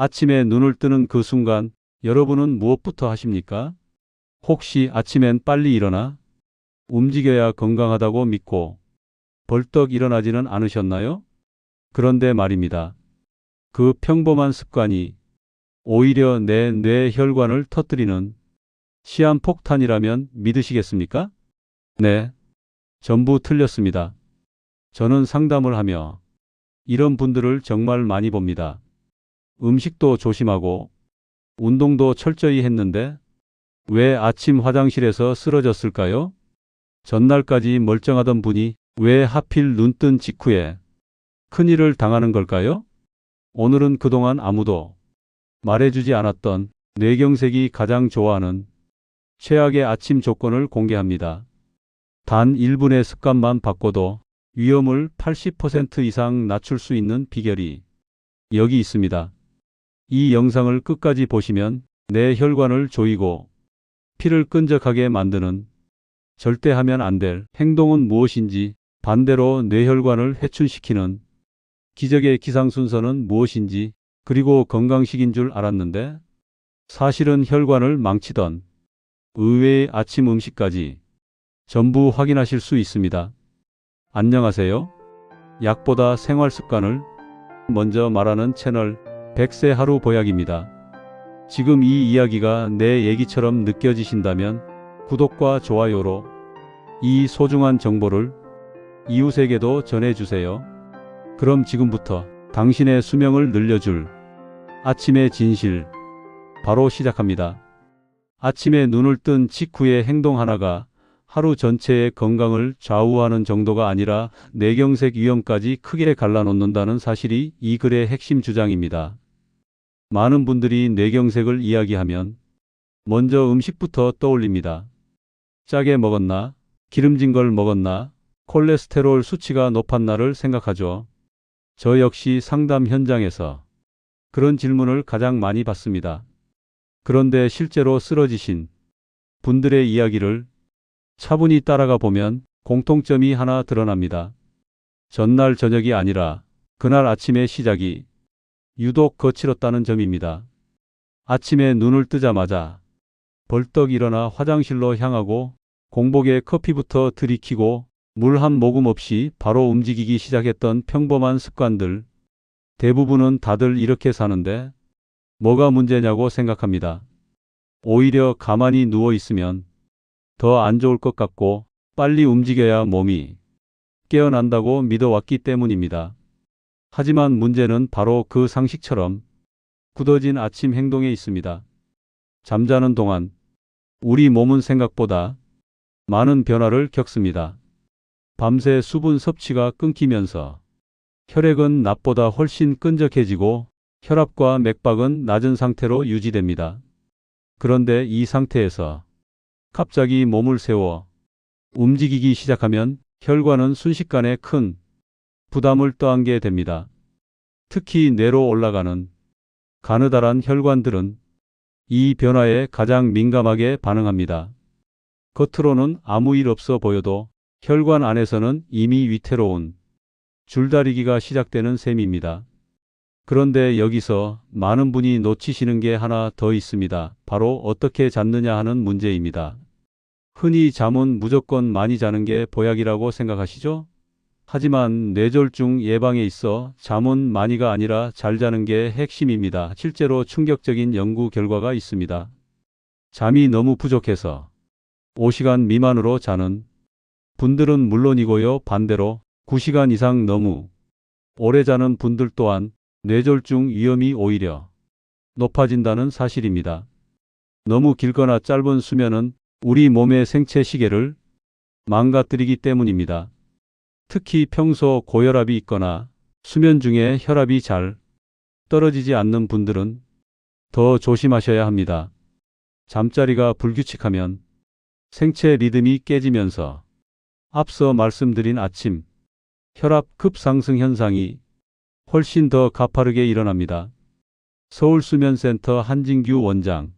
아침에 눈을 뜨는 그 순간 여러분은 무엇부터 하십니까? 혹시 아침엔 빨리 일어나 움직여야 건강하다고 믿고 벌떡 일어나지는 않으셨나요? 그런데 말입니다. 그 평범한 습관이 오히려 내 뇌혈관을 터뜨리는 시한폭탄이라면 믿으시겠습니까? 네, 전부 틀렸습니다. 저는 상담을 하며 이런 분들을 정말 많이 봅니다. 음식도 조심하고 운동도 철저히 했는데 왜 아침 화장실에서 쓰러졌을까요? 전날까지 멀쩡하던 분이 왜 하필 눈뜬 직후에 큰일을 당하는 걸까요? 오늘은 그동안 아무도 말해주지 않았던 뇌경색이 가장 좋아하는 최악의 아침 조건을 공개합니다. 단 1분의 습관만 바꿔도 위험을 80% 이상 낮출 수 있는 비결이 여기 있습니다. 이 영상을 끝까지 보시면 내 혈관을 조이고 피를 끈적하게 만드는 절대 하면 안 될 행동은 무엇인지, 반대로 뇌혈관을 회춘시키는 기적의 기상순서는 무엇인지, 그리고 건강식인 줄 알았는데 사실은 혈관을 망치던 의외의 아침 음식까지 전부 확인하실 수 있습니다. 안녕하세요. 약보다 생활습관을 먼저 말하는 채널 100세 하루 보약입니다. 지금 이 이야기가 내 얘기처럼 느껴지신다면 구독과 좋아요로 이 소중한 정보를 이웃에게도 전해주세요. 그럼 지금부터 당신의 수명을 늘려줄 아침의 진실 바로 시작합니다. 아침에 눈을 뜬 직후의 행동 하나가 하루 전체의 건강을 좌우하는 정도가 아니라 뇌경색 위험까지 크게 갈라놓는다는 사실이 이 글의 핵심 주장입니다. 많은 분들이 뇌경색을 이야기하면 먼저 음식부터 떠올립니다. 짜게 먹었나? 기름진 걸 먹었나? 콜레스테롤 수치가 높았나를 생각하죠. 저 역시 상담 현장에서 그런 질문을 가장 많이 받습니다. 그런데 실제로 쓰러지신 분들의 이야기를 차분히 따라가 보면 공통점이 하나 드러납니다. 전날 저녁이 아니라 그날 아침의 시작이 유독 거칠었다는 점입니다. 아침에 눈을 뜨자마자 벌떡 일어나 화장실로 향하고 공복에 커피부터 들이키고 물 한 모금 없이 바로 움직이기 시작했던 평범한 습관들. 대부분은 다들 이렇게 사는데 뭐가 문제냐고 생각합니다. 오히려 가만히 누워 있으면 더 안 좋을 것 같고 빨리 움직여야 몸이 깨어난다고 믿어왔기 때문입니다. 하지만 문제는 바로 그 상식처럼 굳어진 아침 행동에 있습니다. 잠자는 동안 우리 몸은 생각보다 많은 변화를 겪습니다. 밤새 수분 섭취가 끊기면서 혈액은 낮보다 훨씬 끈적해지고 혈압과 맥박은 낮은 상태로 유지됩니다. 그런데 이 상태에서 갑자기 몸을 세워 움직이기 시작하면 혈관은 순식간에 큰 부담을 떠안게 됩니다. 특히 뇌로 올라가는 가느다란 혈관들은 이 변화에 가장 민감하게 반응합니다. 겉으로는 아무 일 없어 보여도 혈관 안에서는 이미 위태로운 줄다리기가 시작되는 셈입니다. 그런데 여기서 많은 분이 놓치시는 게 하나 더 있습니다. 바로 어떻게 잤느냐 하는 문제입니다. 흔히 잠은 무조건 많이 자는 게 보약이라고 생각하시죠? 하지만 뇌졸중 예방에 있어 잠은 많이가 아니라 잘 자는 게 핵심입니다. 실제로 충격적인 연구 결과가 있습니다. 잠이 너무 부족해서 5시간 미만으로 자는 분들은 물론이고요. 반대로 9시간 이상 너무 오래 자는 분들 또한 뇌졸중 위험이 오히려 높아진다는 사실입니다. 너무 길거나 짧은 수면은 우리 몸의 생체 시계를 망가뜨리기 때문입니다. 특히 평소 고혈압이 있거나 수면 중에 혈압이 잘 떨어지지 않는 분들은 더 조심하셔야 합니다. 잠자리가 불규칙하면 생체 리듬이 깨지면서 앞서 말씀드린 아침 혈압 급상승 현상이 훨씬 더 가파르게 일어납니다. 서울수면센터 한진규 원장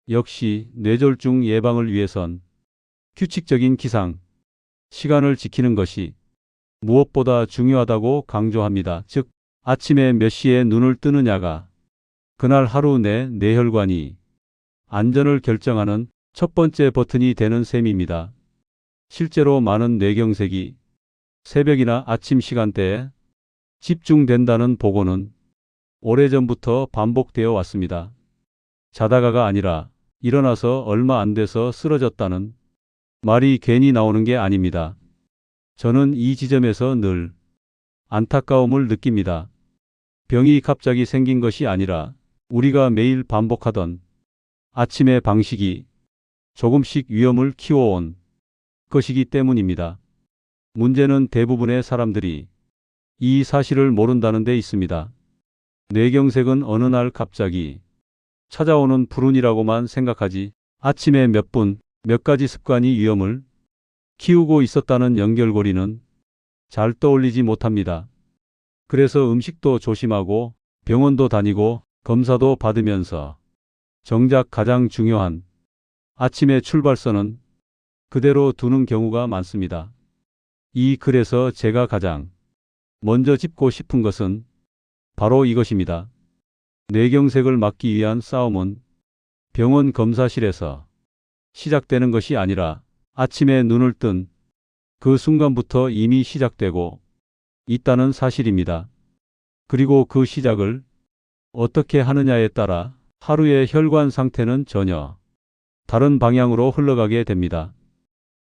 역시 뇌졸중 예방을 위해선 규칙적인 기상 시간을 지키는 것이 무엇보다 중요하다고 강조합니다. 즉 아침에 몇 시에 눈을 뜨느냐가 그날 하루 내 뇌혈관이 안전을 결정하는 첫 번째 버튼이 되는 셈입니다. 실제로 많은 뇌경색이 새벽이나 아침 시간대에 집중된다는 보고는 오래전부터 반복되어 왔습니다. 자다가가 아니라 일어나서 얼마 안 돼서 쓰러졌다는 말이 괜히 나오는 게 아닙니다. 저는 이 지점에서 늘 안타까움을 느낍니다. 병이 갑자기 생긴 것이 아니라 우리가 매일 반복하던 아침의 방식이 조금씩 위험을 키워온 것이기 때문입니다. 문제는 대부분의 사람들이 이 사실을 모른다는 데 있습니다. 뇌경색은 어느 날 갑자기 찾아오는 불운이라고만 생각하지 아침에 몇 분, 몇 가지 습관이 위험을 키우고 있었다는 연결고리는 잘 떠올리지 못합니다. 그래서 음식도 조심하고 병원도 다니고 검사도 받으면서 정작 가장 중요한 아침의 출발선은 그대로 두는 경우가 많습니다. 이 글에서 제가 가장 먼저 짚고 싶은 것은 바로 이것입니다. 뇌경색을 막기 위한 싸움은 병원 검사실에서 시작되는 것이 아니라 아침에 눈을 뜬 그 순간부터 이미 시작되고 있다는 사실입니다. 그리고 그 시작을 어떻게 하느냐에 따라 하루의 혈관 상태는 전혀 다른 방향으로 흘러가게 됩니다.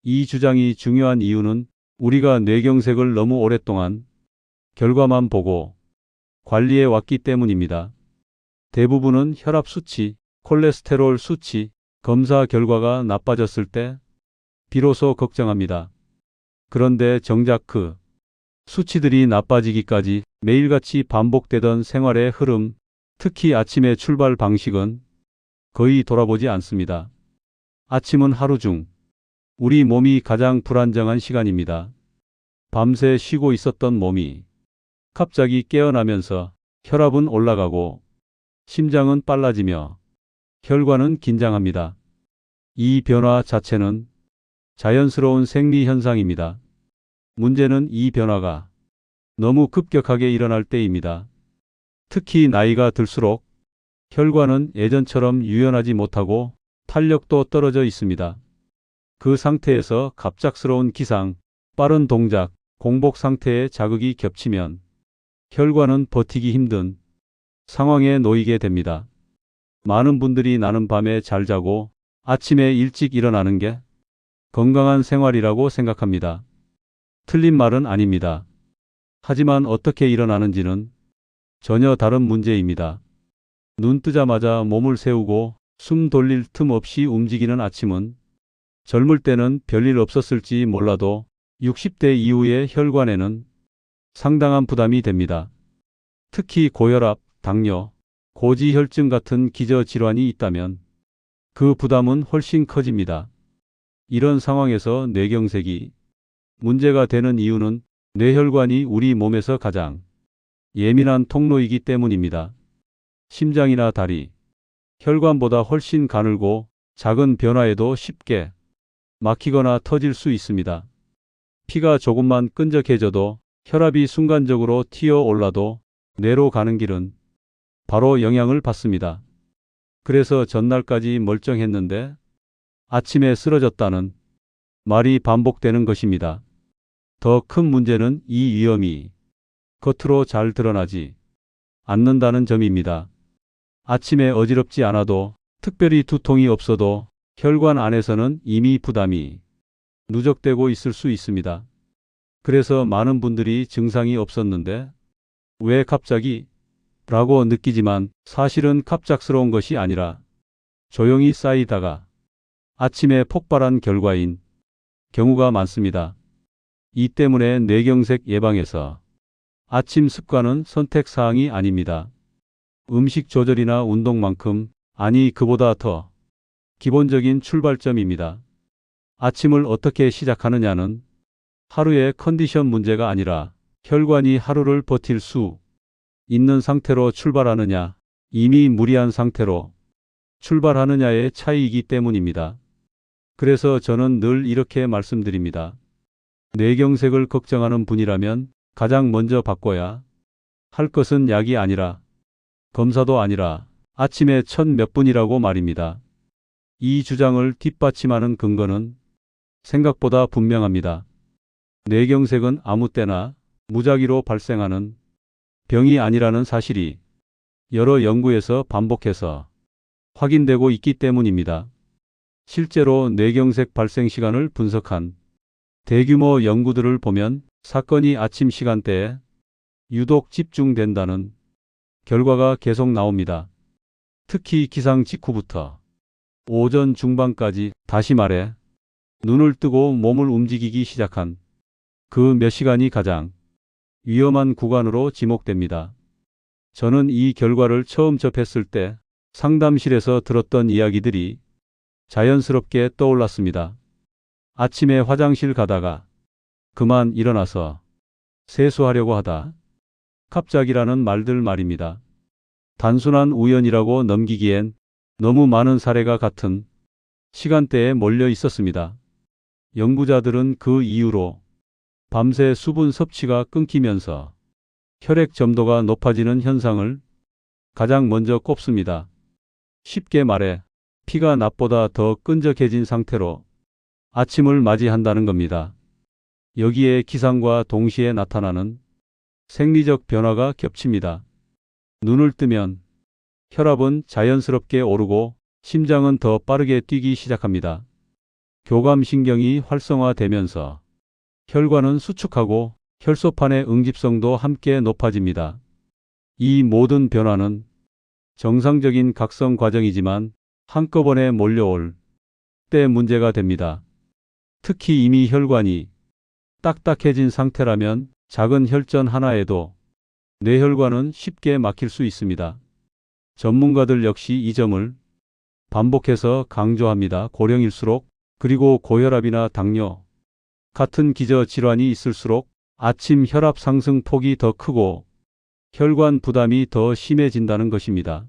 이 주장이 중요한 이유는 우리가 뇌경색을 너무 오랫동안 결과만 보고 관리해 왔기 때문입니다. 대부분은 혈압 수치, 콜레스테롤 수치, 검사 결과가 나빠졌을 때 비로소 걱정합니다. 그런데 정작 그 수치들이 나빠지기까지 매일같이 반복되던 생활의 흐름, 특히 아침의 출발 방식은 거의 돌아보지 않습니다. 아침은 하루 중 우리 몸이 가장 불안정한 시간입니다. 밤새 쉬고 있었던 몸이 갑자기 깨어나면서 혈압은 올라가고 심장은 빨라지며 혈관은 긴장합니다. 이 변화 자체는 자연스러운 생리 현상입니다. 문제는 이 변화가 너무 급격하게 일어날 때입니다. 특히 나이가 들수록 혈관은 예전처럼 유연하지 못하고 탄력도 떨어져 있습니다. 그 상태에서 갑작스러운 기상, 빠른 동작, 공복 상태의 자극이 겹치면 혈관은 버티기 힘든 상황에 놓이게 됩니다. 많은 분들이 나는 밤에 잘 자고 아침에 일찍 일어나는 게 건강한 생활이라고 생각합니다. 틀린 말은 아닙니다. 하지만 어떻게 일어나는지는 전혀 다른 문제입니다. 눈 뜨자마자 몸을 세우고 숨 돌릴 틈 없이 움직이는 아침은 젊을 때는 별일 없었을지 몰라도 60대 이후의 혈관에는 상당한 부담이 됩니다. 특히 고혈압, 당뇨, 고지혈증 같은 기저질환이 있다면 그 부담은 훨씬 커집니다. 이런 상황에서 뇌경색이 문제가 되는 이유는 뇌혈관이 우리 몸에서 가장 예민한 통로이기 때문입니다. 심장이나 다리, 혈관보다 훨씬 가늘고 작은 변화에도 쉽게 막히거나 터질 수 있습니다. 피가 조금만 끈적해져도 혈압이 순간적으로 튀어 올라도 뇌로 가는 길은 바로 영향을 받습니다. 그래서 전날까지 멀쩡했는데 아침에 쓰러졌다는 말이 반복되는 것입니다. 더 큰 문제는 이 위험이 겉으로 잘 드러나지 않는다는 점입니다. 아침에 어지럽지 않아도 특별히 두통이 없어도 혈관 안에서는 이미 부담이 누적되고 있을 수 있습니다. 그래서 많은 분들이 증상이 없었는데 왜 갑자기? 라고 느끼지만 사실은 갑작스러운 것이 아니라 조용히 쌓이다가 아침에 폭발한 결과인 경우가 많습니다. 이 때문에 뇌경색 예방에서 아침 습관은 선택사항이 아닙니다. 음식 조절이나 운동만큼, 아니 그보다 더 기본적인 출발점입니다. 아침을 어떻게 시작하느냐는 하루의 컨디션 문제가 아니라 혈관이 하루를 버틸 수 있는 상태로 출발하느냐, 이미 무리한 상태로 출발하느냐의 차이이기 때문입니다. 그래서 저는 늘 이렇게 말씀드립니다. 뇌경색을 걱정하는 분이라면 가장 먼저 바꿔야 할 것은 약이 아니라 검사도 아니라 아침에 첫 몇 분이라고 말입니다. 이 주장을 뒷받침하는 근거는 생각보다 분명합니다. 뇌경색은 아무 때나 무작위로 발생하는 병이 아니라는 사실이 여러 연구에서 반복해서 확인되고 있기 때문입니다. 실제로 뇌경색 발생 시간을 분석한 대규모 연구들을 보면 사건이 아침 시간대에 유독 집중된다는 결과가 계속 나옵니다. 특히 기상 직후부터 오전 중반까지, 다시 말해 눈을 뜨고 몸을 움직이기 시작한 그 몇 시간이 가장 위험한 구간으로 지목됩니다. 저는 이 결과를 처음 접했을 때 상담실에서 들었던 이야기들이 자연스럽게 떠올랐습니다. 아침에 화장실 가다가 그만 일어나서 세수하려고 하다 갑자기라는 말들 말입니다. 단순한 우연이라고 넘기기엔 너무 많은 사례가 같은 시간대에 몰려 있었습니다. 연구자들은 그 이후로 밤새 수분 섭취가 끊기면서 혈액 점도가 높아지는 현상을 가장 먼저 꼽습니다. 쉽게 말해 피가 낮보다 더 끈적해진 상태로 아침을 맞이한다는 겁니다. 여기에 기상과 동시에 나타나는 생리적 변화가 겹칩니다. 눈을 뜨면 혈압은 자연스럽게 오르고 심장은 더 빠르게 뛰기 시작합니다. 교감신경이 활성화되면서 혈관은 수축하고 혈소판의 응집성도 함께 높아집니다. 이 모든 변화는 정상적인 각성 과정이지만 한꺼번에 몰려올 때 문제가 됩니다. 특히 이미 혈관이 딱딱해진 상태라면 작은 혈전 하나에도 뇌혈관은 쉽게 막힐 수 있습니다. 전문가들 역시 이 점을 반복해서 강조합니다. 고령일수록, 그리고 고혈압이나 당뇨 같은 기저질환이 있을수록 아침 혈압 상승 폭이 더 크고 혈관 부담이 더 심해진다는 것입니다.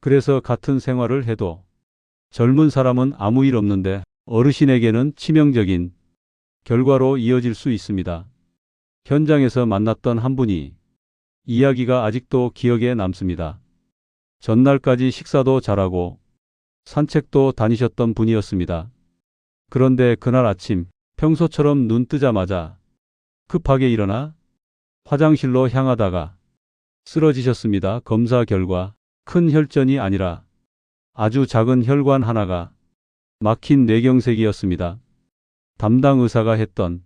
그래서 같은 생활을 해도 젊은 사람은 아무 일 없는데 어르신에게는 치명적인 결과로 이어질 수 있습니다. 현장에서 만났던 한 분이 이야기가 아직도 기억에 남습니다. 전날까지 식사도 잘하고 산책도 다니셨던 분이었습니다. 그런데 그날 아침 평소처럼 눈 뜨자마자 급하게 일어나 화장실로 향하다가 쓰러지셨습니다. 검사 결과 큰 혈전이 아니라 아주 작은 혈관 하나가 막힌 뇌경색이었습니다. 담당 의사가 했던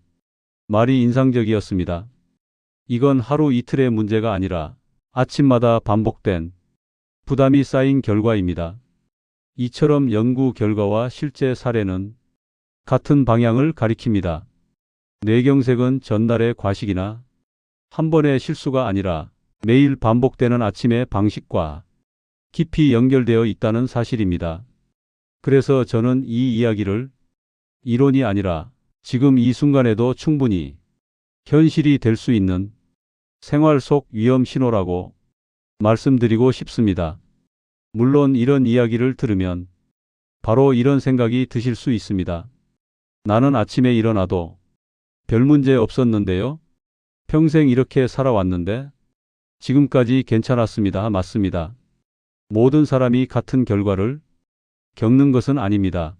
말이 인상적이었습니다. 이건 하루 이틀의 문제가 아니라 아침마다 반복된 부담이 쌓인 결과입니다. 이처럼 연구 결과와 실제 사례는 같은 방향을 가리킵니다. 뇌경색은 전날의 과식이나 한 번의 실수가 아니라 매일 반복되는 아침의 방식과 깊이 연결되어 있다는 사실입니다. 그래서 저는 이 이야기를 이론이 아니라 지금 이 순간에도 충분히 현실이 될 수 있는 생활 속 위험 신호라고 말씀드리고 싶습니다. 물론 이런 이야기를 들으면 바로 이런 생각이 드실 수 있습니다. 나는 아침에 일어나도 별 문제 없었는데요. 평생 이렇게 살아왔는데 지금까지 괜찮았습니다. 맞습니다. 모든 사람이 같은 결과를 겪는 것은 아닙니다.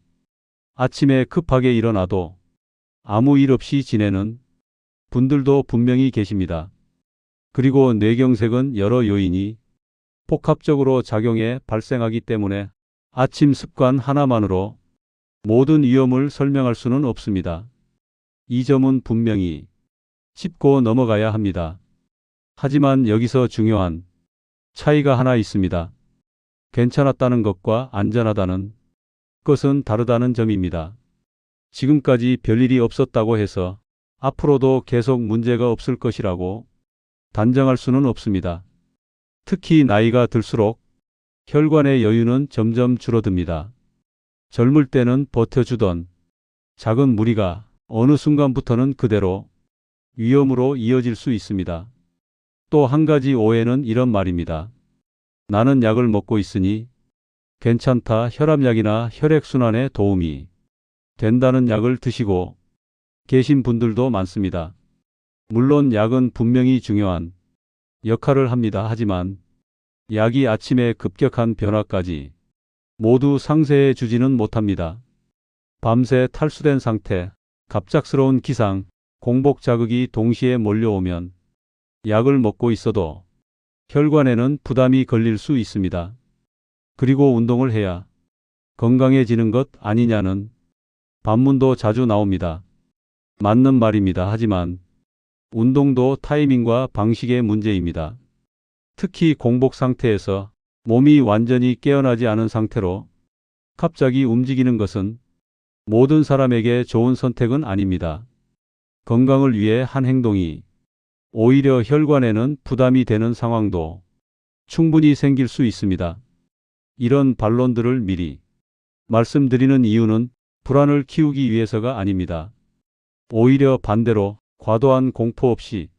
아침에 급하게 일어나도 아무 일 없이 지내는 분들도 분명히 계십니다. 그리고 뇌경색은 여러 요인이 복합적으로 작용해 발생하기 때문에 아침 습관 하나만으로 모든 위험을 설명할 수는 없습니다. 이 점은 분명히 짚고 넘어가야 합니다. 하지만 여기서 중요한 차이가 하나 있습니다. 괜찮았다는 것과 안전하다는 것은 다르다는 점입니다. 지금까지 별일이 없었다고 해서 앞으로도 계속 문제가 없을 것이라고 단정할 수는 없습니다. 특히 나이가 들수록 혈관의 여유는 점점 줄어듭니다. 젊을 때는 버텨주던 작은 무리가 어느 순간부터는 그대로 위험으로 이어질 수 있습니다. 또 한 가지 오해는 이런 말입니다. 나는 약을 먹고 있으니 괜찮다. 혈압약이나 혈액순환에 도움이 된다는 약을 드시고 계신 분들도 많습니다. 물론 약은 분명히 중요한 역할을 합니다. 하지만 약이 아침에 급격한 변화까지 모두 상쇄해 주지는 못합니다. 밤새 탈수된 상태, 갑작스러운 기상, 공복 자극이 동시에 몰려오면 약을 먹고 있어도 혈관에는 부담이 걸릴 수 있습니다. 그리고 운동을 해야 건강해지는 것 아니냐는 반문도 자주 나옵니다. 맞는 말입니다. 하지만 운동도 타이밍과 방식의 문제입니다. 특히 공복 상태에서 몸이 완전히 깨어나지 않은 상태로 갑자기 움직이는 것은 모든 사람에게 좋은 선택은 아닙니다. 건강을 위해 한 행동이 오히려 혈관에는 부담이 되는 상황도 충분히 생길 수 있습니다. 이런 반론들을 미리 말씀드리는 이유는 불안을 키우기 위해서가 아닙니다. 오히려 반대로 과도한 공포 없이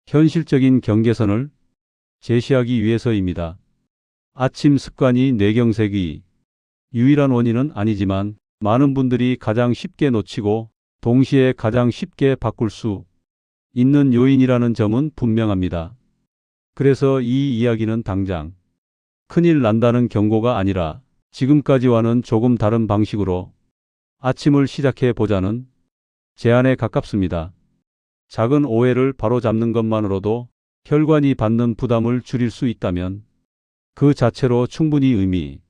현실적인 경계선을 제시하기 위해서입니다. 아침 습관이 뇌경색의 유일한 원인은 아니지만 많은 분들이 가장 쉽게 놓치고 동시에 가장 쉽게 바꿀 수 있는 요인이라는 점은 분명합니다. 그래서 이 이야기는 당장 큰일 난다는 경고가 아니라 지금까지와는 조금 다른 방식으로 아침을 시작해 보자는 제안에 가깝습니다. 작은 오해를 바로잡는 것만으로도 혈관이 받는 부담을 줄일 수 있다면 그 자체로 충분히 의미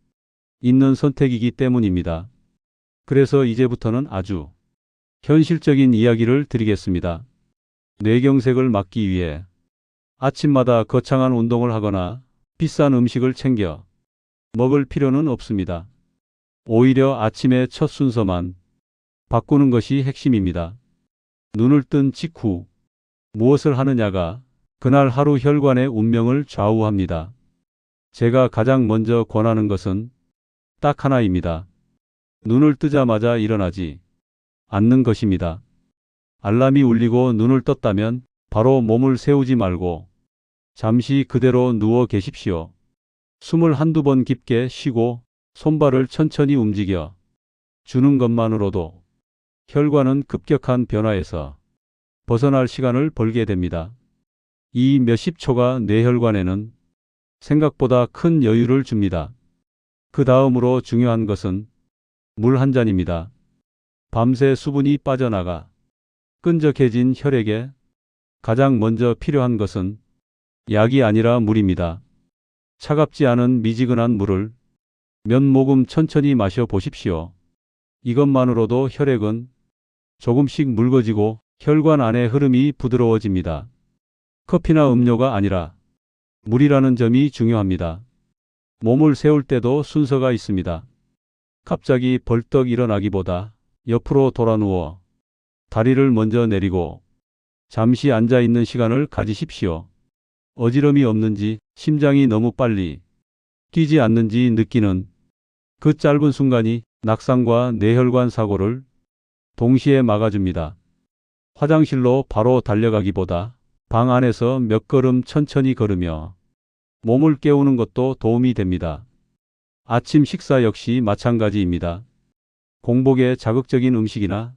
있는 선택이기 때문입니다. 그래서 이제부터는 아주 현실적인 이야기를 드리겠습니다. 뇌경색을 막기 위해 아침마다 거창한 운동을 하거나 비싼 음식을 챙겨 먹을 필요는 없습니다. 오히려 아침의 첫 순서만 바꾸는 것이 핵심입니다. 눈을 뜬 직후 무엇을 하느냐가 그날 하루 혈관의 운명을 좌우합니다. 제가 가장 먼저 권하는 것은 딱 하나입니다. 눈을 뜨자마자 일어나지 않는 것입니다. 알람이 울리고 눈을 떴다면 바로 몸을 세우지 말고 잠시 그대로 누워 계십시오. 숨을 한두 번 깊게 쉬고 손발을 천천히 움직여 주는 것만으로도 혈관은 급격한 변화에서 벗어날 시간을 벌게 됩니다. 이 몇십 초가 뇌혈관에는 생각보다 큰 여유를 줍니다. 그 다음으로 중요한 것은 물 한 잔입니다. 밤새 수분이 빠져나가 끈적해진 혈액에 가장 먼저 필요한 것은 약이 아니라 물입니다. 차갑지 않은 미지근한 물을 몇 모금 천천히 마셔 보십시오. 이것만으로도 혈액은 조금씩 묽어지고 혈관 안의 흐름이 부드러워집니다. 커피나 음료가 아니라 물이라는 점이 중요합니다. 몸을 세울 때도 순서가 있습니다. 갑자기 벌떡 일어나기보다 옆으로 돌아 누워 다리를 먼저 내리고 잠시 앉아 있는 시간을 가지십시오. 어지럼이 없는지, 심장이 너무 빨리 뛰지 않는지 느끼는 그 짧은 순간이 낙상과 뇌혈관 사고를 동시에 막아줍니다. 화장실로 바로 달려가기보다 방 안에서 몇 걸음 천천히 걸으며 몸을 깨우는 것도 도움이 됩니다. 아침 식사 역시 마찬가지입니다. 공복에 자극적인 음식이나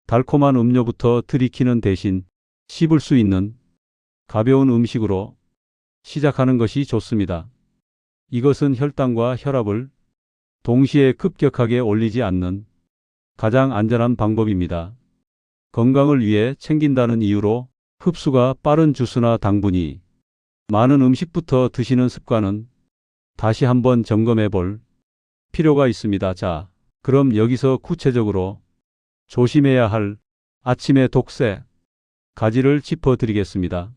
달콤한 음료부터 들이키는 대신 씹을 수 있는 가벼운 음식으로 시작하는 것이 좋습니다. 이것은 혈당과 혈압을 동시에 급격하게 올리지 않는 가장 안전한 방법입니다. 건강을 위해 챙긴다는 이유로 흡수가 빠른 주스나 당분이 많은 음식부터 드시는 습관은 다시 한번 점검해 볼 필요가 있습니다. 자, 그럼 여기서 구체적으로 조심해야 할 아침의 독세 가지를 짚어드리겠습니다.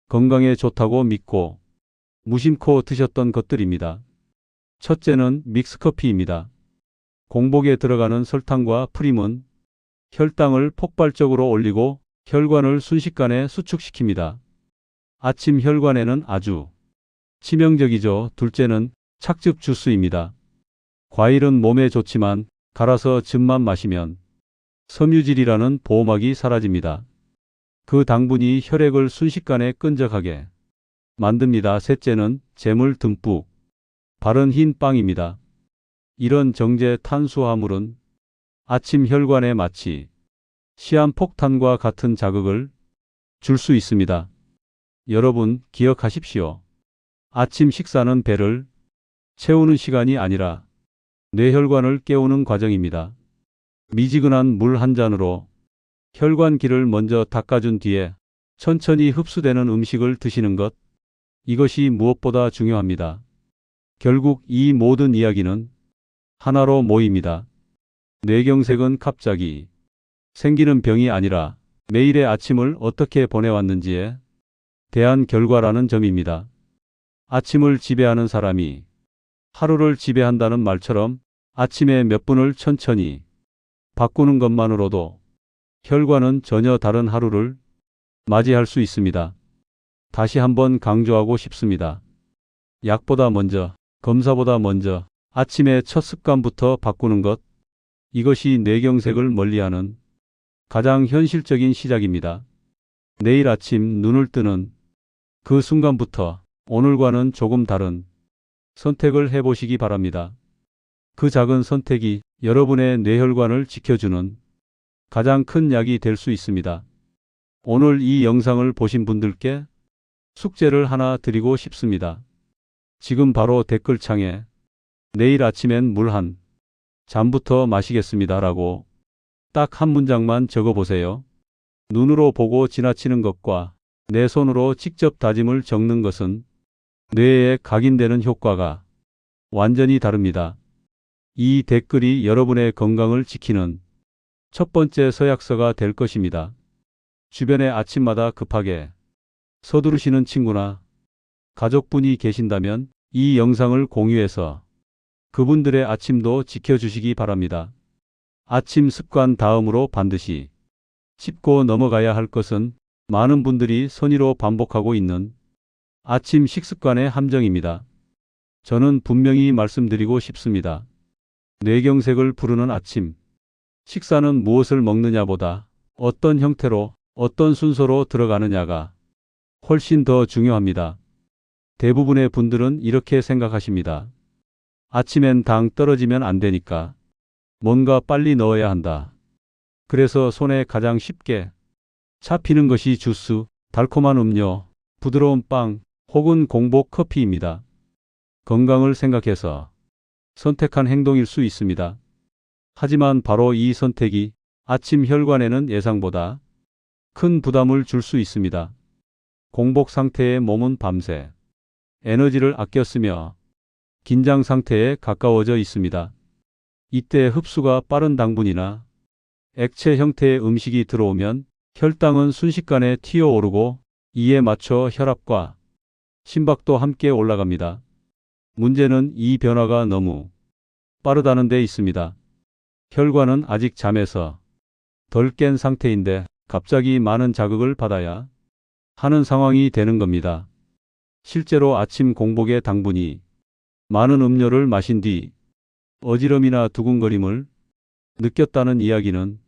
건강에 좋다고 믿고 무심코 드셨던 것들입니다. 첫째는 믹스커피입니다. 공복에 들어가는 설탕과 프림은 혈당을 폭발적으로 올리고 혈관을 순식간에 수축시킵니다. 아침 혈관에는 아주 치명적이죠. 둘째는 착즙 주스입니다. 과일은 몸에 좋지만 갈아서 즙만 마시면 섬유질이라는 보호막이 사라집니다. 그 당분이 혈액을 순식간에 끈적하게 만듭니다. 셋째는 잼을 듬뿍 바른 흰 빵입니다. 이런 정제 탄수화물은 아침 혈관에 마치 시한폭탄과 같은 자극을 줄 수 있습니다. 여러분 기억하십시오. 아침 식사는 배를 채우는 시간이 아니라 뇌혈관을 깨우는 과정입니다. 미지근한 물 한 잔으로 혈관기를 먼저 닦아준 뒤에 천천히 흡수되는 음식을 드시는 것, 이것이 무엇보다 중요합니다. 결국 이 모든 이야기는 하나로 모입니다. 뇌경색은 갑자기 생기는 병이 아니라 매일의 아침을 어떻게 보내왔는지에 대한 결과라는 점입니다. 아침을 지배하는 사람이 하루를 지배한다는 말처럼 아침에 몇 분을 천천히 바꾸는 것만으로도 혈관은 전혀 다른 하루를 맞이할 수 있습니다. 다시 한번 강조하고 싶습니다. 약보다 먼저, 검사보다 먼저 아침의 첫 습관부터 바꾸는 것, 이것이 뇌경색을 멀리하는 가장 현실적인 시작입니다. 내일 아침 눈을 뜨는 그 순간부터 오늘과는 조금 다른 선택을 해보시기 바랍니다. 그 작은 선택이 여러분의 뇌혈관을 지켜주는 가장 큰 약이 될 수 있습니다. 오늘 이 영상을 보신 분들께 숙제를 하나 드리고 싶습니다. 지금 바로 댓글창에 내일 아침엔 물 한 잔부터 마시겠습니다 라고 딱 한 문장만 적어보세요. 눈으로 보고 지나치는 것과 내 손으로 직접 다짐을 적는 것은 뇌에 각인되는 효과가 완전히 다릅니다. 이 댓글이 여러분의 건강을 지키는 첫 번째 서약서가 될 것입니다. 주변에 아침마다 급하게 서두르시는 친구나 가족분이 계신다면 이 영상을 공유해서 그분들의 아침도 지켜주시기 바랍니다. 아침 습관 다음으로 반드시 짚고 넘어가야 할 것은 많은 분들이 선의로 반복하고 있는 아침 식습관의 함정입니다. 저는 분명히 말씀드리고 싶습니다. 뇌경색을 부르는 아침 식사는 무엇을 먹느냐보다 어떤 형태로 어떤 순서로 들어가느냐가 훨씬 더 중요합니다. 대부분의 분들은 이렇게 생각하십니다. 아침엔 당 떨어지면 안 되니까 뭔가 빨리 넣어야 한다. 그래서 손에 가장 쉽게 잡히는 것이 주스, 달콤한 음료, 부드러운 빵 혹은 공복 커피입니다. 건강을 생각해서 선택한 행동일 수 있습니다. 하지만 바로 이 선택이 아침 혈관에는 예상보다 큰 부담을 줄 수 있습니다. 공복 상태의 몸은 밤새 에너지를 아껴 쓰며 긴장 상태에 가까워져 있습니다. 이때 흡수가 빠른 당분이나 액체 형태의 음식이 들어오면 혈당은 순식간에 튀어오르고 이에 맞춰 혈압과 심박도 함께 올라갑니다. 문제는 이 변화가 너무 빠르다는 데 있습니다. 혈관은 아직 잠에서 덜 깬 상태인데 갑자기 많은 자극을 받아야 하는 상황이 되는 겁니다. 실제로 아침 공복에 당분이 많은 음료를 마신 뒤 어지럼이나 두근거림을 느꼈다는 이야기는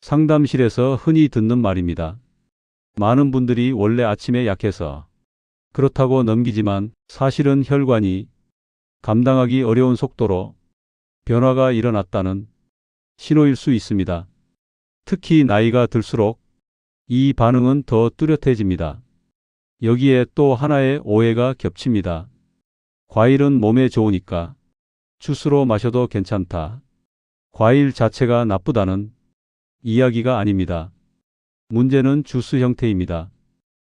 상담실에서 흔히 듣는 말입니다. 많은 분들이 원래 아침에 약해서 그렇다고 넘기지만 사실은 혈관이 감당하기 어려운 속도로 변화가 일어났다는 신호일 수 있습니다. 특히 나이가 들수록 이 반응은 더 뚜렷해집니다. 여기에 또 하나의 오해가 겹칩니다. 과일은 몸에 좋으니까 주스로 마셔도 괜찮다. 과일 자체가 나쁘다는 이야기가 아닙니다. 문제는 주스 형태입니다.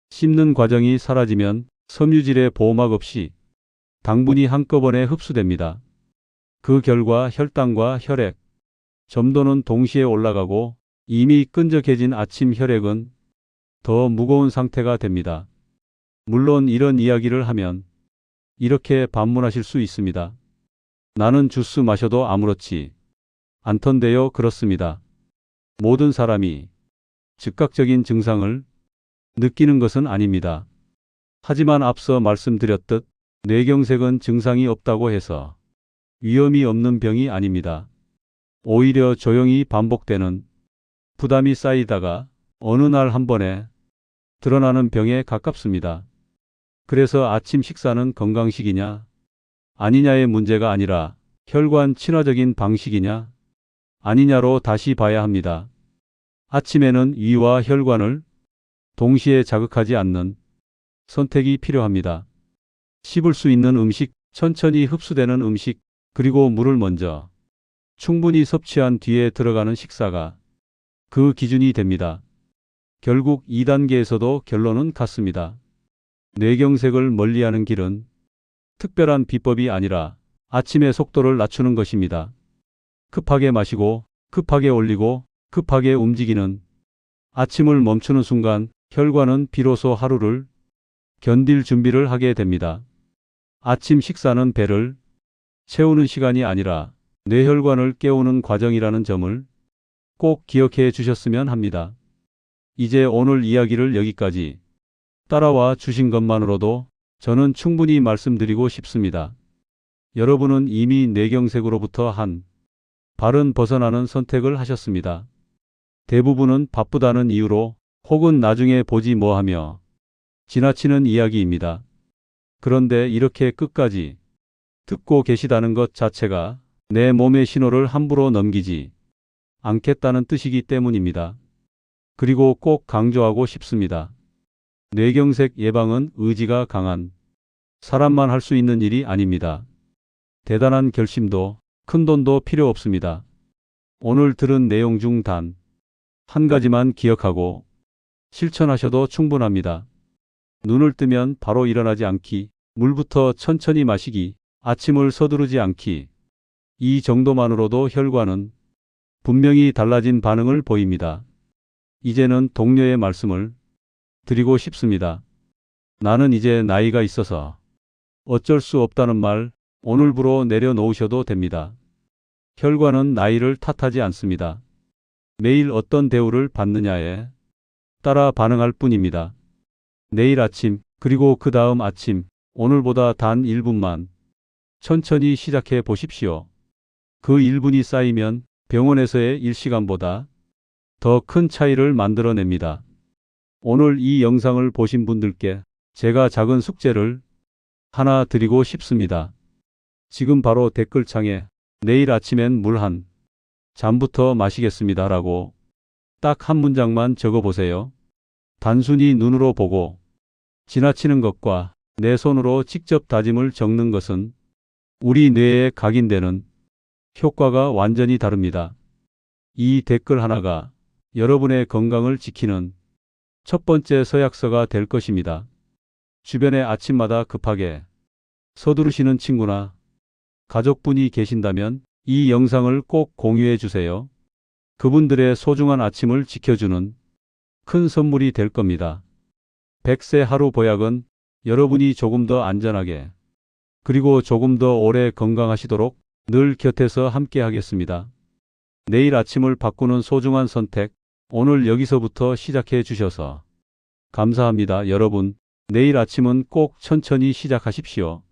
씹는 과정이 사라지면 섬유질의 보호막 없이 당분이 한꺼번에 흡수됩니다. 그 결과 혈당과 혈액, 점도는 동시에 올라가고 이미 끈적해진 아침 혈액은 더 무거운 상태가 됩니다. 물론 이런 이야기를 하면 이렇게 반문하실 수 있습니다. 나는 주스 마셔도 아무렇지 않던데요. 그렇습니다. 모든 사람이 즉각적인 증상을 느끼는 것은 아닙니다. 하지만 앞서 말씀드렸듯 뇌경색은 증상이 없다고 해서 위험이 없는 병이 아닙니다. 오히려 조용히 반복되는 부담이 쌓이다가 어느 날 한 번에 드러나는 병에 가깝습니다. 그래서 아침 식사는 건강식이냐 아니냐의 문제가 아니라 혈관 친화적인 방식이냐 아니냐로 다시 봐야 합니다. 아침에는 위와 혈관을 동시에 자극하지 않는 선택이 필요합니다. 씹을 수 있는 음식, 천천히 흡수되는 음식, 그리고 물을 먼저 충분히 섭취한 뒤에 들어가는 식사가 그 기준이 됩니다. 결국 2단계에서도 결론은 같습니다. 뇌경색을 멀리하는 길은 특별한 비법이 아니라 아침의 속도를 낮추는 것입니다. 급하게 마시고 급하게 올리고 급하게 움직이는 아침을 멈추는 순간 혈관은 비로소 하루를 견딜 준비를 하게 됩니다. 아침 식사는 배를 채우는 시간이 아니라 뇌혈관을 깨우는 과정이라는 점을 꼭 기억해 주셨으면 합니다. 이제 오늘 이야기를 여기까지 따라와 주신 것만으로도 저는 충분히 말씀드리고 싶습니다. 여러분은 이미 뇌경색으로부터 한 발은 벗어나는 선택을 하셨습니다. 대부분은 바쁘다는 이유로 혹은 나중에 보지 뭐 하며 지나치는 이야기입니다. 그런데 이렇게 끝까지 듣고 계시다는 것 자체가 내 몸의 신호를 함부로 넘기지 않겠다는 뜻이기 때문입니다. 그리고 꼭 강조하고 싶습니다. 뇌경색 예방은 의지가 강한 사람만 할 수 있는 일이 아닙니다. 대단한 결심도 큰 돈도 필요 없습니다. 오늘 들은 내용 중 단 한 가지만 기억하고 실천하셔도 충분합니다. 눈을 뜨면 바로 일어나지 않기, 물부터 천천히 마시기, 아침을 서두르지 않기. 이 정도만으로도 혈관은 분명히 달라진 반응을 보입니다. 이제는 동료의 말씀을 드리고 싶습니다. 나는 이제 나이가 있어서 어쩔 수 없다는 말 오늘부로 내려놓으셔도 됩니다. 혈관은 나이를 탓하지 않습니다. 매일 어떤 대우를 받느냐에 따라 반응할 뿐입니다. 내일 아침, 그리고 그 다음 아침, 오늘보다 단 1분만 천천히 시작해 보십시오. 그 1분이 쌓이면 병원에서의 1시간보다 더 큰 차이를 만들어냅니다. 오늘 이 영상을 보신 분들께 제가 작은 숙제를 하나 드리고 싶습니다. 지금 바로 댓글창에 내일 아침엔 물 한 잔부터 마시겠습니다 라고 딱 한 문장만 적어보세요. 단순히 눈으로 보고 지나치는 것과 내 손으로 직접 다짐을 적는 것은 우리 뇌에 각인되는 효과가 완전히 다릅니다. 이 댓글 하나가 여러분의 건강을 지키는 첫 번째 서약서가 될 것입니다. 주변에 아침마다 급하게 서두르시는 친구나 가족분이 계신다면 이 영상을 꼭 공유해 주세요. 그분들의 소중한 아침을 지켜주는 큰 선물이 될 겁니다. 100세 하루 보약은 여러분이 조금 더 안전하게 그리고 조금 더 오래 건강하시도록 늘 곁에서 함께 하겠습니다. 내일 아침을 바꾸는 소중한 선택, 오늘 여기서부터 시작해 주셔서 감사합니다. 여러분, 내일 아침은 꼭 천천히 시작하십시오.